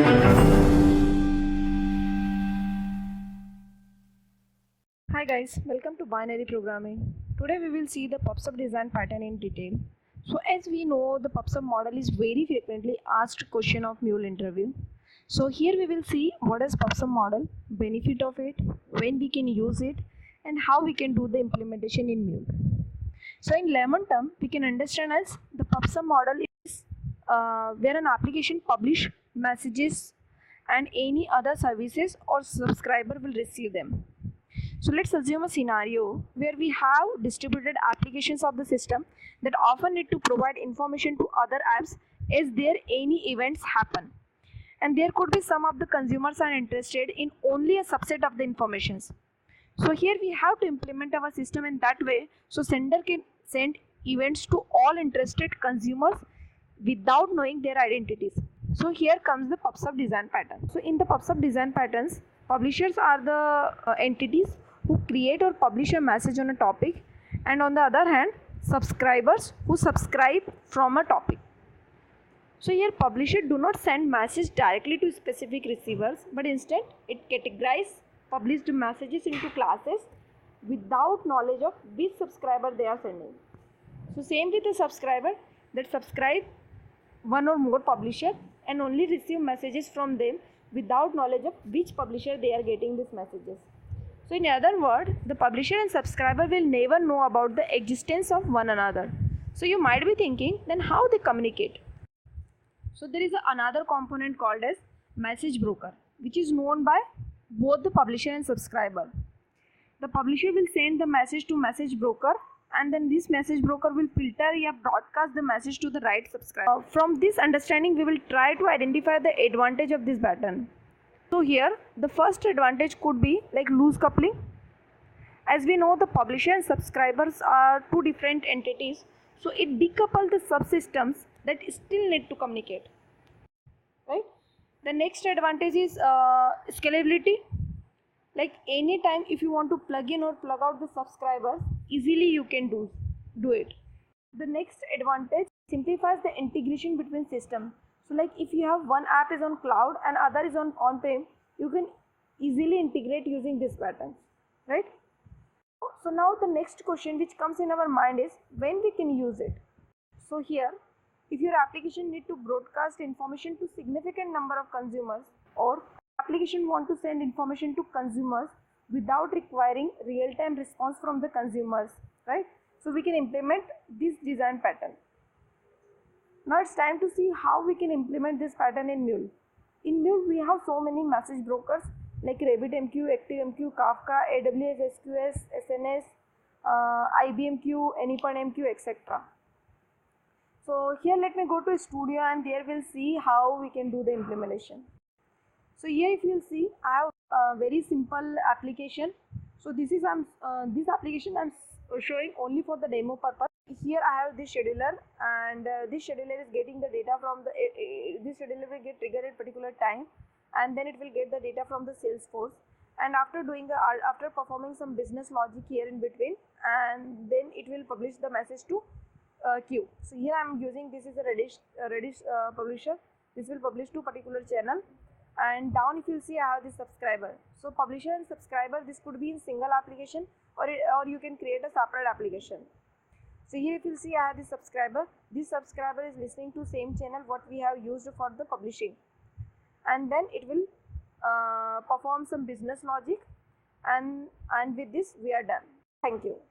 Hi guys, welcome to Binary Programming. Today we will see the PubSub design pattern in detail. So as we know, the PubSub model is very frequently asked question of Mule interview. So here we will see what is PubSub model, benefit of it, when we can use it, and how we can do the implementation in Mule. So in layman term, we can understand as the PubSub model is where an application publish messages and any other services or subscriber will receive them. So let's assume a scenario where we have distributed applications of the system that often need to provide information to other apps as there any events happen. And there could be some of the consumers are interested in only a subset of the informations. So here we have to implement our system in that way so sender can send events to all interested consumers without knowing their identities. So here comes the PubSub design pattern. So in the PubSub design patterns, publishers are the entities who create or publish a message on a topic, and on the other hand, subscribers who subscribe from a topic. So here publishers do not send message directly to specific receivers, but instead it categorizes published messages into classes without knowledge of which subscriber they are sending. So same with the subscriber that subscribe one or more publisher and only receive messages from them without knowledge of which publisher they are getting these messages. So in other words, the publisher and subscriber will never know about the existence of one another. So you might be thinking, then how they communicate? So there is another component called as message broker, which is known by both the publisher and subscriber. The publisher will send the message to message broker, and then this message broker will filter or broadcast the message to the right subscriber. From this understanding, we will try to identify the advantage of this pattern. So here the first advantage could be like loose coupling. As we know, the publisher and subscribers are two different entities, so it decouples the subsystems that still need to communicate, right? The next advantage is scalability. Like anytime if you want to plug in or plug out the subscribers, easily you can do it. The next advantage simplifies the integration between systems. So like if you have one app is on cloud and other is on-prem, you can easily integrate using this pattern, right? So now the next question which comes in our mind is when we can use it. So here, if your application need to broadcast information to significant number of consumers, or application want to send information to consumers without requiring real-time response from the consumers, right? So we can implement this design pattern. Now it's time to see how we can implement this pattern in Mule. In Mule we have so many message brokers like RabbitMQ, ActiveMQ, Kafka, AWS SQS, SNS, IBMQ, AnyPointMQ, etc. So here let me go to Studio and there we'll see how we can do the implementation. So here if you'll see, I have a very simple application. So this is this application I'm showing only for the demo purpose. Here I have this scheduler, and this scheduler is getting the data from the this scheduler will get triggered at particular time, and then it will get the data from the Salesforce, and after doing after performing some business logic here in between, and then it will publish the message to queue. So here I am using, this is a Redis publisher. This will publish to particular channel, and down if you see I have the subscriber. So publisher and subscriber, this could be in single application, or you can create a separate application. So here if you see I have the subscriber. This subscriber is listening to same channel what we have used for the publishing, and then it will perform some business logic, and with this we are done. Thank you.